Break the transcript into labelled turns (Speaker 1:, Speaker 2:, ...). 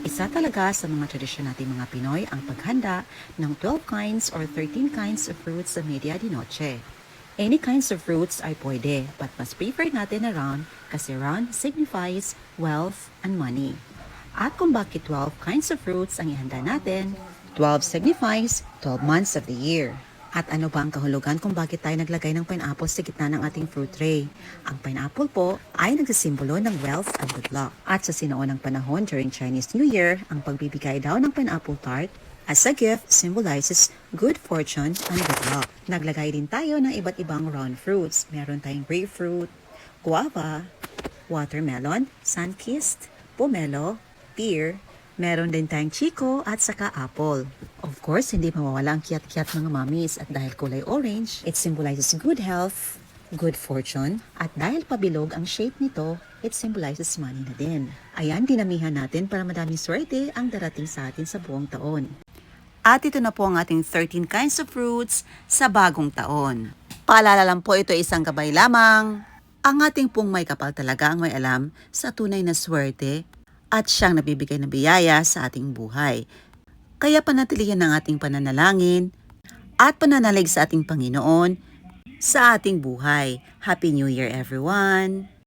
Speaker 1: Isa talaga sa mga tradisyon nating mga Pinoy ang paghanda ng 12 kinds or 13 kinds of fruits sa media di noche. Any kinds of fruits ay pwede, but mas prefer natin na round kasi round signifies wealth and money. At kung bakit 12 kinds of fruits ang ihanda natin, 12 signifies 12 months of the year. At ano ba ang kahulugan kung bakit tayo naglagay ng pineapple sa gitna ng ating fruit tray? Ang pineapple po ay nagsisimbolo ng wealth and good luck. At sa sinuunang panahon during Chinese New Year, ang pagbibigay daw ng pineapple tart as a gift symbolizes good fortune and good luck. Naglagay din tayo ng iba't ibang round fruits. Meron tayong grapefruit, guava, watermelon, sunkist, pomelo, pear, meron din tayong chico at saka apple. Of course, hindi mawawala ang kiyat-kiyat mga mommies at dahil kulay orange, it symbolizes good health, good fortune, at dahil pabilog ang shape nito, it symbolizes money na din. Ayan, dinamihan natin para madaming swerte ang darating sa atin sa buong taon. At ito na po ang ating 13 kinds of fruits sa bagong taon. Paalala lang po, ito isang gabay lamang. Ang ating pong may kapal talaga ang may alam sa tunay na swerte at siyang nabibigay ng biyaya sa ating buhay. Kaya panatilihan ang ating pananalangin at pananalig sa ating Panginoon sa ating buhay. Happy New Year everyone!